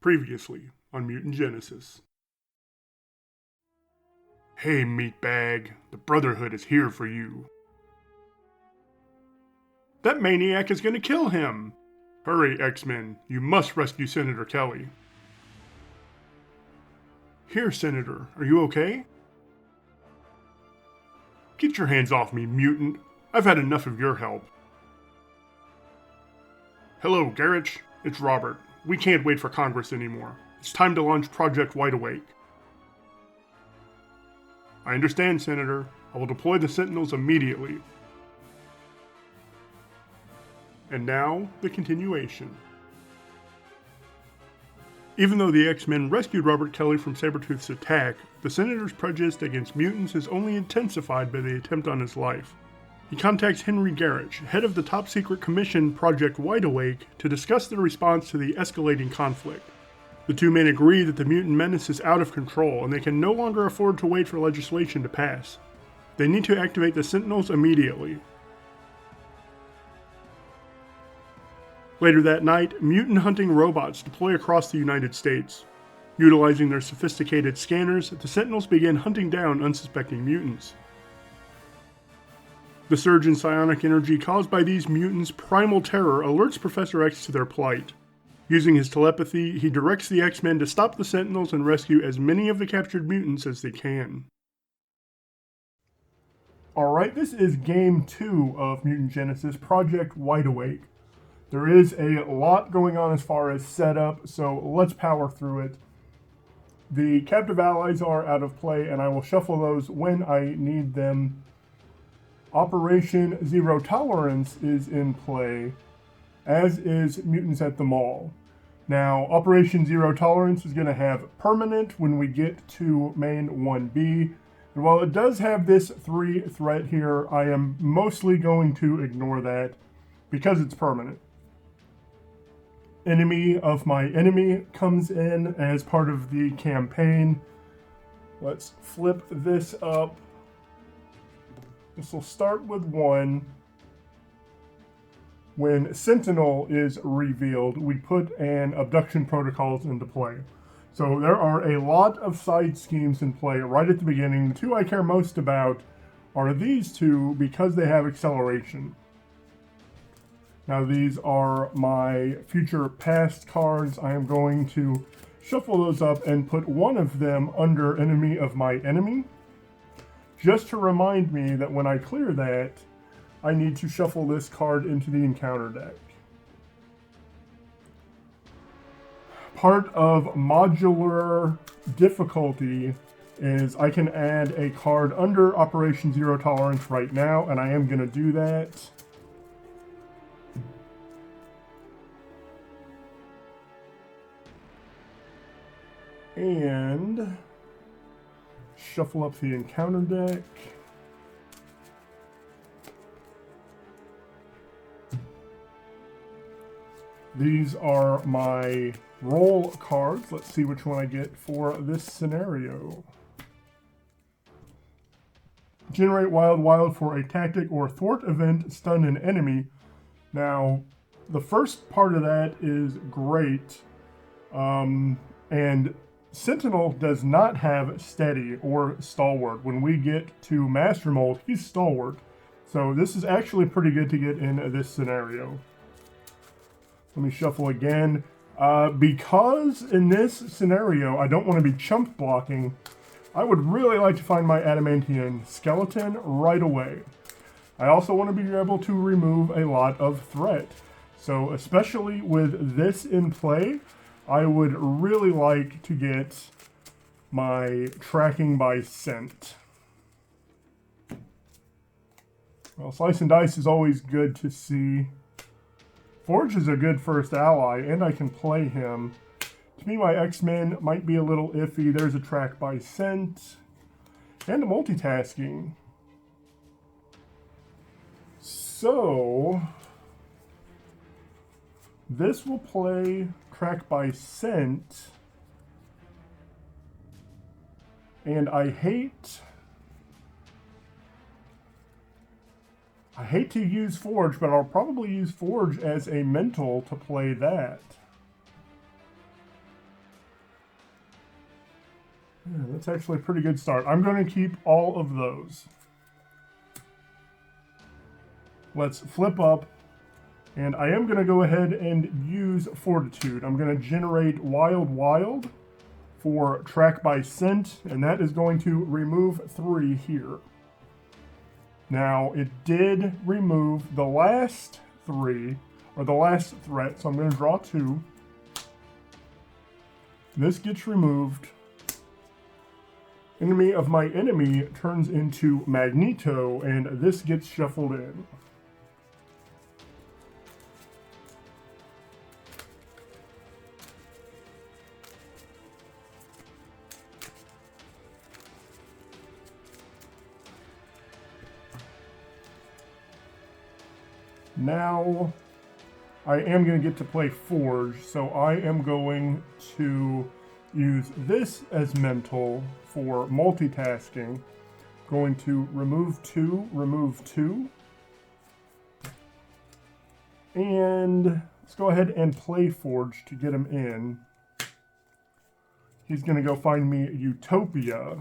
Previously on Mutant Genesis. Hey, meatbag, the Brotherhood is here for you. That maniac is going to kill him! Hurry, X-Men, you must rescue Senator Kelly. Here, Senator, are you okay? Get your hands off me, mutant. I've had enough of your help. Hello, Garrett. It's Robert. We can't wait for Congress anymore. It's time to launch Project Wide Awake. I understand, Senator. I will deploy the Sentinels immediately. And now, the continuation. Even though the X-Men rescued Robert Kelly from Sabretooth's attack, the Senator's prejudice against mutants is only intensified by the attempt on his life. He contacts Henry Garrett, head of the top-secret commission Project Wide Awake, to discuss the response to the escalating conflict. The two men agree that the mutant menace is out of control and they can no longer afford to wait for legislation to pass. They need to activate the Sentinels immediately. Later that night, mutant hunting robots deploy across the United States. Utilizing their sophisticated scanners, the Sentinels begin hunting down unsuspecting mutants. The surge in psionic energy caused by these mutants' primal terror alerts Professor X to their plight. Using his telepathy, he directs the X-Men to stop the Sentinels and rescue as many of the captured mutants as they can. Alright, this is Game 2 of Mutant Genesis, Project Wide Awake. There is a lot going on as far as setup, so let's power through it. The captive allies are out of play, and I will shuffle those when I need them. Operation Zero Tolerance is in play, as is Mutants at the Mall. Now, Operation Zero Tolerance is going to have permanent when we get to main 1B, and while it does have this 3 threat here, I am mostly going to ignore that because it's permanent. Enemy of my enemy comes in as part of the campaign. Let's flip this up. This will start with 1. When Sentinel is revealed, we put an abduction protocols into play. So there are a lot of side schemes in play right at the beginning. The two I care most about are these two because they have acceleration. Now these are my future past cards. I am going to shuffle those up and put one of them under enemy of my enemy, just to remind me that when I clear that, I need to shuffle this card into the encounter deck. Part of modular difficulty is I can add a card under Operation Zero Tolerance right now, and I am going to do that. And shuffle up the encounter deck. These are my roll cards. Let's see which one I get for this scenario. Generate Wild for a tactic or thwart event, stun an enemy. Now, the first part of that is great. And Sentinel does not have steady or stalwart. When we get to Master Mold, he's stalwart. So this is actually pretty good to get in this scenario. Let me shuffle again. Because in this scenario, I don't want to be chump blocking, I would really like to find my adamantium skeleton right away. I also want to be able to remove a lot of threat. So especially with this in play, I would really like to get my tracking by scent. Well, Slice and Dice is always good to see. Forge is a good first ally, and I can play him. To me, my X-Men might be a little iffy. There's a track by scent. And a multitasking. So this will play track by scent. And I hate to use Forge, but I'll probably use Forge as a mental to play that. Yeah, that's actually a pretty good start. I'm going to keep all of those. Let's flip up. And I am going to go ahead and use Fortitude. I'm going to generate Wild for track by scent, and that is going to remove 3 here. Now, it did remove the last 3, or the last threat, so I'm going to draw 2. This gets removed. Enemy of my enemy turns into Magneto, and this gets shuffled in. Now, I am going to get to play Forge, so I am going to use this as mental for multitasking. Going to remove 2. And let's go ahead and play Forge to get him in. He's going to go find me Utopia.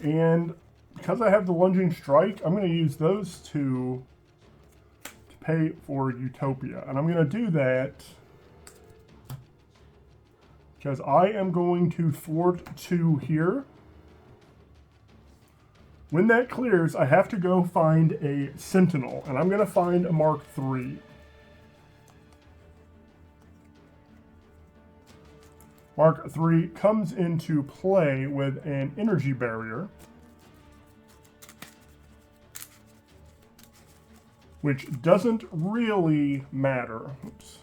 And because I have the Lunging Strike, I'm going to use those 2 to pay for Utopia. And I'm going to do that because I am going to thwart 2 here. When that clears, I have to go find a Sentinel, and I'm going to find a Mark III. Mark III comes into play with an energy barrier, which doesn't really matter. Oops.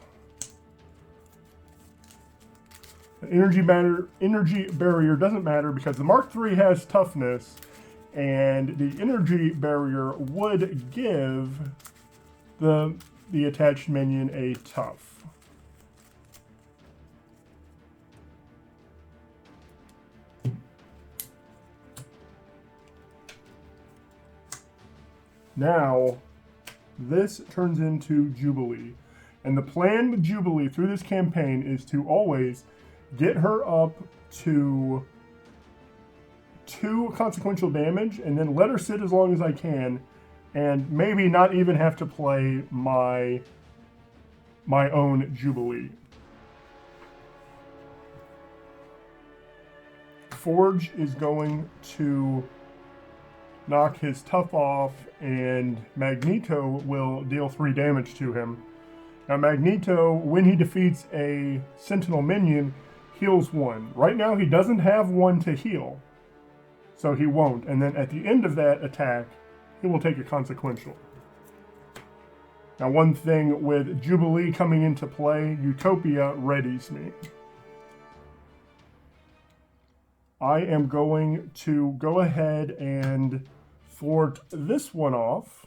The energy barrier doesn't matter because the Mark III has toughness, and the energy barrier would give the attached minion a tough. Now, this turns into Jubilee. And the plan with Jubilee through this campaign is to always get her up to 2 consequential damage and then let her sit as long as I can and maybe not even have to play my own Jubilee. Forge is going to knock his tough off, and Magneto will deal 3 damage to him. Now Magneto, when he defeats a Sentinel minion, heals 1. Right now he doesn't have 1 to heal, so he won't. And then at the end of that attack, he will take a consequential. Now one thing with Jubilee coming into play, Utopia readies me. I am going to go ahead and thwart this one off.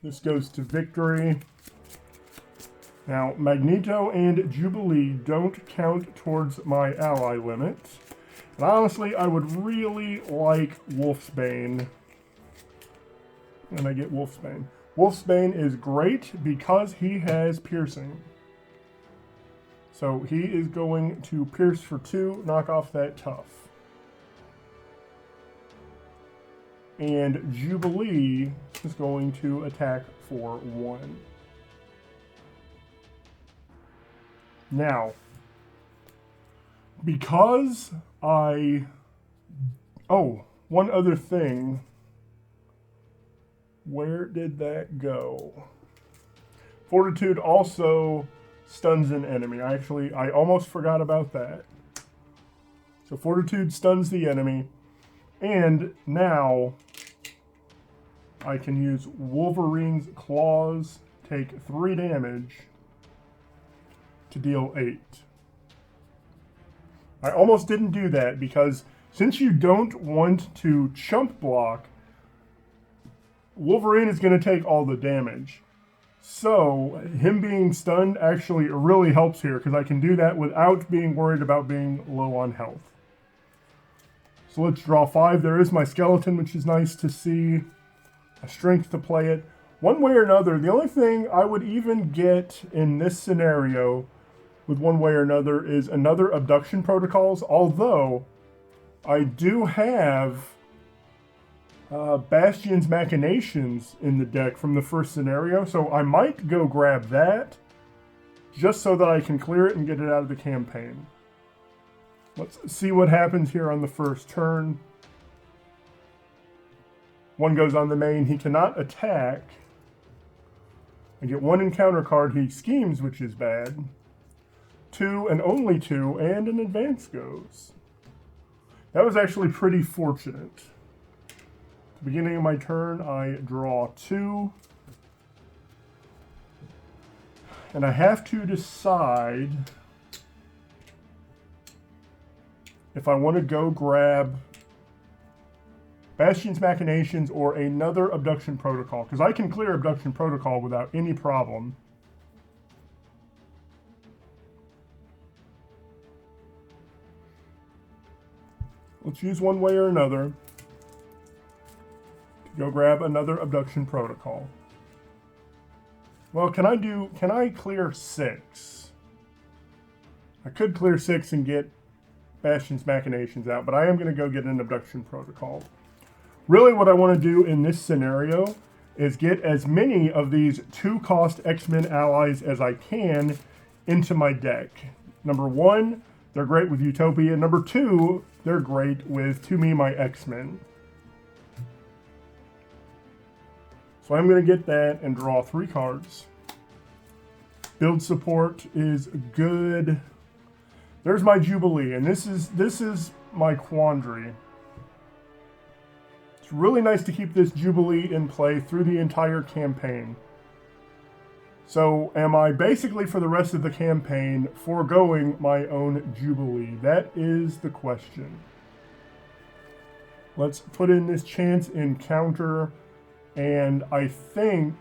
This goes to victory. Now, Magneto and Jubilee don't count towards my ally limit. And honestly, I would really like Wolfsbane. And I get Wolfsbane. Wolfsbane is great because he has piercing. So he is going to pierce for 2, knock off that tough. And Jubilee is going to attack for 1. Now, because I... Oh, one other thing. Where did that go? Fortitude also stuns an enemy. I almost forgot about that. So Fortitude stuns the enemy. And now I can use Wolverine's Claws, take 3 damage to deal 8. I almost didn't do that because since you don't want to chump block, Wolverine is going to take all the damage. So him being stunned actually really helps here because I can do that without being worried about being low on health. So let's draw 5. There is my skeleton, which is nice to see. A strength to play it. One way or another, the only thing I would even get in this scenario with one way or another is another abduction protocols, although I do have Bastion's Machinations in the deck from the first scenario, so I might go grab that just so that I can clear it and get it out of the campaign. Let's see what happens here on the first turn. 1 goes on the main. He cannot attack. I get 1 encounter card. He schemes, which is bad. 2 and only 2, and an advance goes. That was actually pretty fortunate. At the beginning of my turn, I draw 2. And I have to decide if I want to go grab Bastion's Machinations or another Abduction Protocol, because I can clear Abduction Protocol without any problem. Let's use one way or another to go grab another Abduction Protocol. Well, can I clear 6? I could clear 6 and get Bastion's Machinations out, but I am going to go get an Abduction Protocol. Really what I want to do in this scenario is get as many of these 2-cost X-Men allies as I can into my deck. Number 1, they're great with Utopia. Number 2, they're great with, to me, my X-Men. So I'm going to get that and draw 3 cards. Build support is good. There's my Jubilee, and this is my quandary. It's really nice to keep this Jubilee in play through the entire campaign. So am I basically for the rest of the campaign foregoing my own Jubilee? That is the question. Let's put in this chance encounter, and I think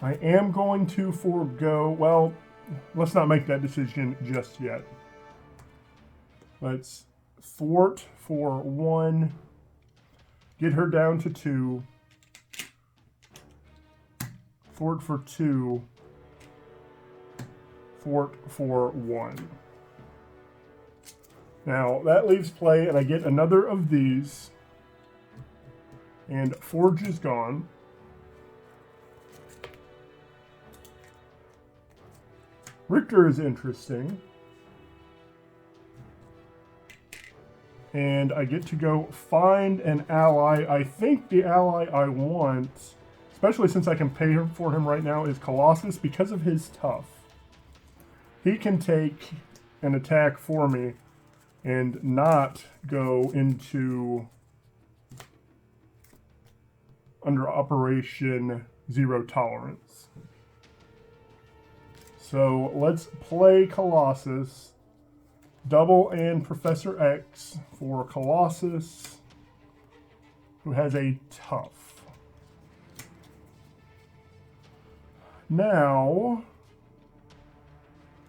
I am going to forego, well, let's not make that decision just yet. Let's thwart for 1, get her down to 2, thwart for 2, thwart for 1. Now, that leaves play, and I get another of these, and Forge is gone. Rictor is interesting. And I get to go find an ally. I think the ally I want, especially since I can pay for him right now, is Colossus because of his tough. He can take an attack for me and not go into under Operation Zero Tolerance. So let's play Colossus. Double and Professor X for Colossus, who has a tough. Now,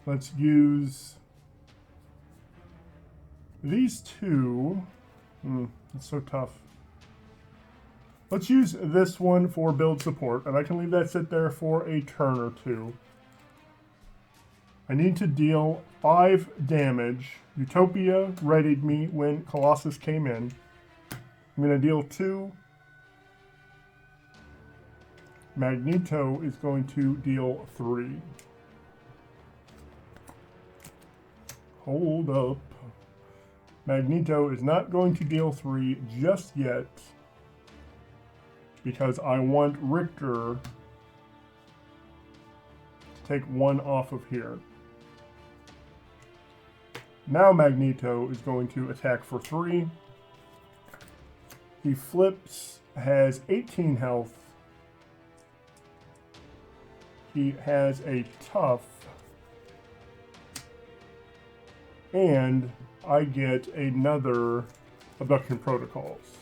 let's use these 2. That's so tough. Let's use this one for build support, and I can leave that sit there for a turn or 2. I need to deal 5 damage. Utopia readied me when Colossus came in. I'm going to deal 2. Magneto is going to deal 3. Hold up. Magneto is not going to deal 3 just yet because I want Rictor to take 1 off of here. Now Magneto is going to attack for 3. He flips, has 18 health. He has a tough. And I get another Abduction Protocols.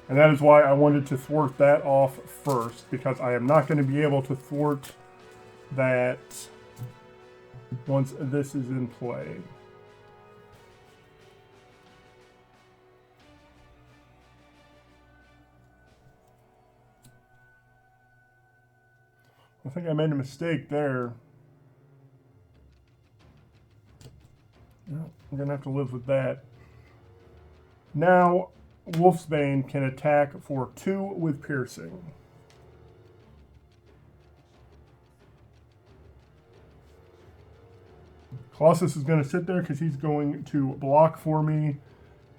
And that is why I wanted to thwart that off first, because I am not going to be able to thwart that once this is in play. I think I made a mistake there. I'm going to have to live with that. Now, Wolfsbane can attack for 2 with piercing. Colossus is going to sit there because he's going to block for me.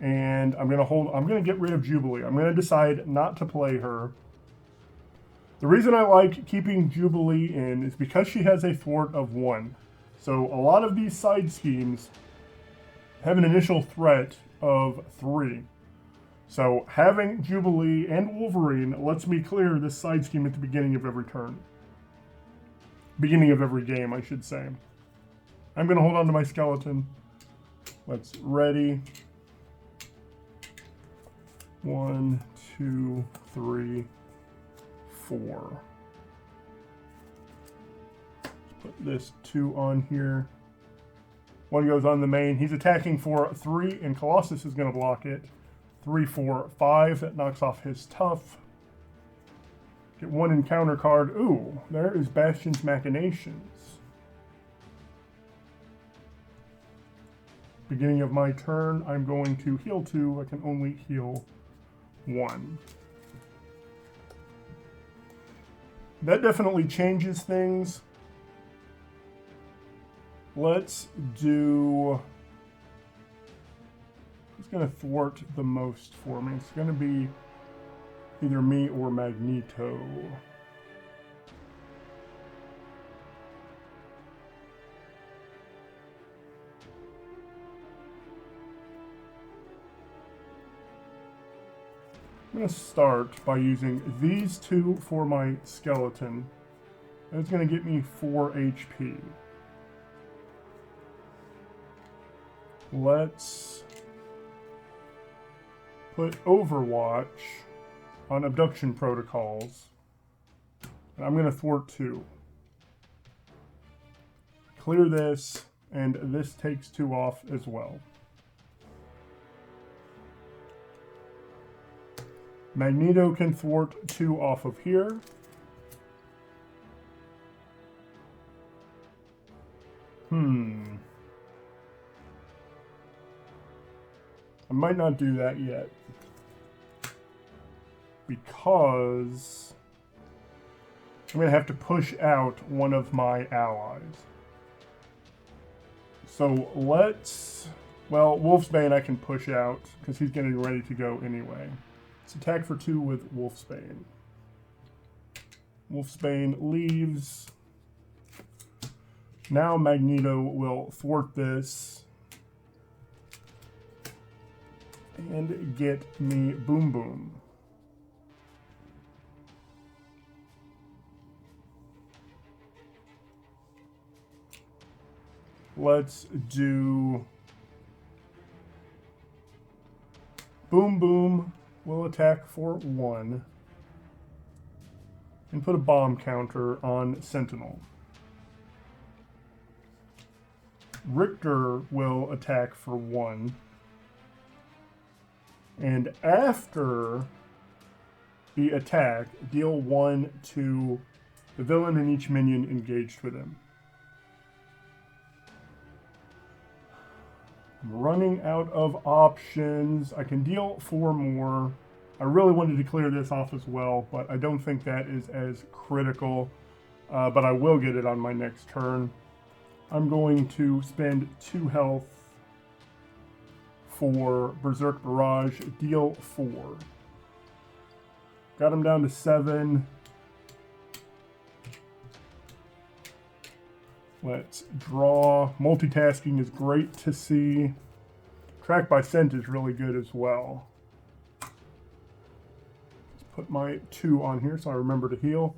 And I'm going to get rid of Jubilee. I'm going to decide not to play her. The reason I like keeping Jubilee in is because she has a thwart of 1. So a lot of these side schemes have an initial threat of 3. So having Jubilee and Wolverine lets me clear this side scheme at the beginning of every turn. Beginning of every game, I should say. I'm going to hold on to my skeleton. Let's ready. 1, 2, 3, 4. Put this 2 on here. 1 goes on the main. He's attacking for 3, and Colossus is going to block it. 3, 4, 5. That knocks off his tough. Get 1 encounter card. Ooh, there is Bastion's Machinations. Beginning of my turn, I'm going to heal 2. I can only heal 1. That definitely changes things. Let's do... Who's going to thwart the most for me? It's going to be either me or Magneto. I'm going to start by using these 2 for my skeleton. That's going to get me 4 HP. Let's put Overwatch on abduction protocols. And I'm going to thwart 2. Clear this, and this takes 2 off as well. Magneto can thwart 2 off of here. I might not do that yet. Because I'm going to have to push out one of my allies. So let's... Well, Wolfsbane I can push out because he's getting ready to go anyway. Let's attack for 2 with Wolfsbane. Wolfsbane leaves. Now Magneto will thwart this and get me Boom Boom. Let's do Boom Boom. Will attack for 1 and put a bomb counter on Sentinel. Rictor will attack for 1. And after the attack, deal 1 to the villain and each minion engaged with him. I'm running out of options. I can deal 4 more. I really wanted to clear this off as well, but I don't think that is as critical. But I will get it on my next turn. I'm going to spend 2 health for Berserk Barrage, deal 4. Got him down to 7. Let's draw. Multitasking is great to see. Track by scent is really good as well. Let's put my 2 on here so I remember to heal.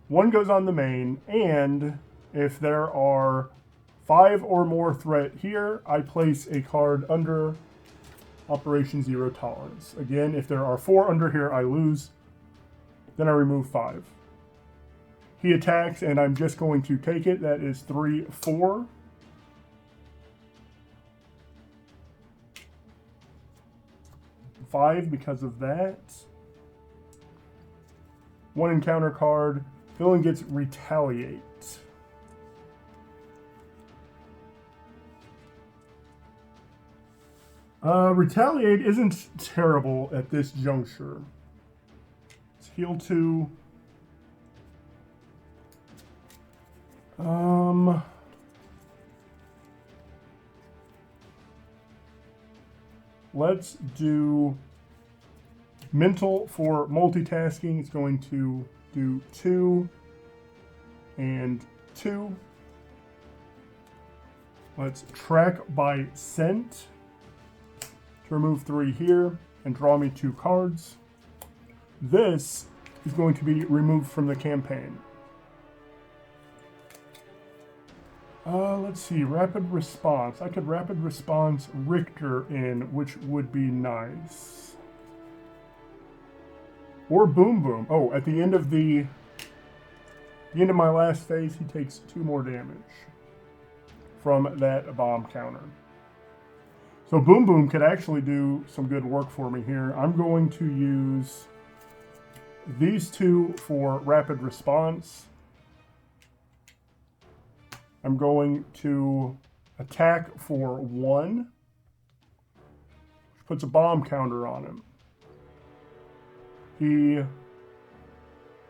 1 goes on the main, and if there are 5 or more threat here, I place a card under Operation Zero Tolerance. Again, if there are 4 under here, I lose. Then I remove 5. He attacks, and I'm just going to take it. That is 3, 4. Five because of that. 1 encounter card. Villain gets Retaliate. Retaliate isn't terrible at this juncture. Let's heal 2. Let's do mental for multitasking. It's going to do 2 and 2. Let's track by scent to remove 3 here and draw me 2 cards. This is going to be removed from the campaign. Let's see, rapid response. I could rapid response Rictor in, which would be nice. Or Boom Boom. Oh, at the end of my last phase, he takes 2 more damage from that bomb counter. So Boom Boom could actually do some good work for me here. I'm going to use these 2 for rapid response. I'm going to attack for 1, which puts a bomb counter on him. He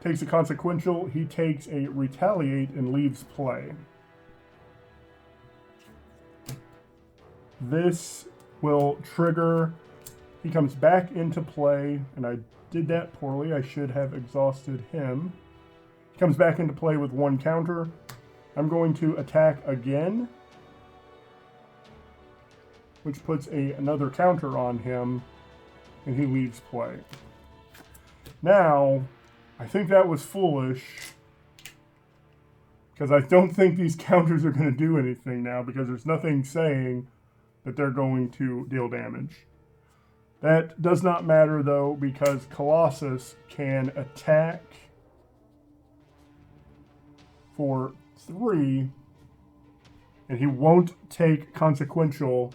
takes a consequential, he takes a retaliate and leaves play. This will trigger, he comes back into play, and I did that poorly. I should have exhausted him. He comes back into play with 1 counter. I'm going to attack again, which puts another counter on him, and he leaves play. Now, I think that was foolish, because I don't think these counters are going to do anything now, because there's nothing saying that they're going to deal damage. That does not matter, though, because Colossus can attack for 3, and he won't take consequential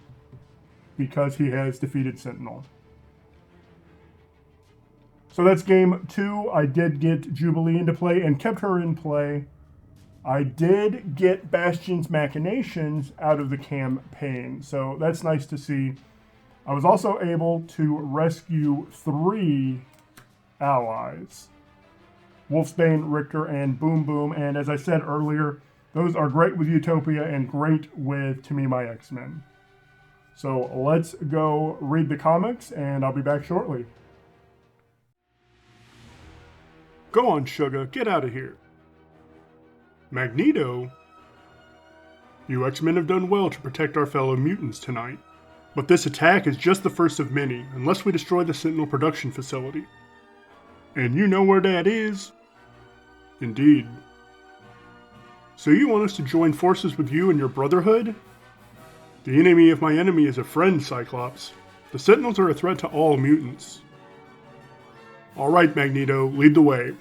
because he has defeated Sentinel. So that's game 2. I did get Jubilee into play and kept her in play. I did get Bastion's Machinations out of the campaign, so that's nice to see. I was also able to rescue 3 allies. Wolfsbane, Rictor, and Boom Boom, and as I said earlier, those are great with Utopia and great with To Me My X-Men. So let's go read the comics, and I'll be back shortly. Go on, Sugar, get out of here. Magneto? You X-Men have done well to protect our fellow mutants tonight, but this attack is just the first of many, unless we destroy the Sentinel production facility. And you know where that is? Indeed. So you want us to join forces with you and your Brotherhood? The enemy of my enemy is a friend, Cyclops. The Sentinels are a threat to all mutants. Alright, Magneto, lead the way.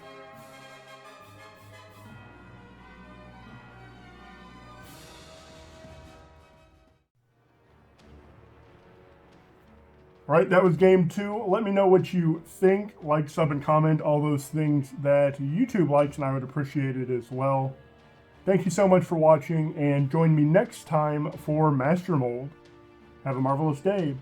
Alright, that was game 2. Let me know what you think. Like, sub, and comment. All those things that YouTube likes, and I would appreciate it as well. Thank you so much for watching, and join me next time for Master Mold. Have a marvelous day.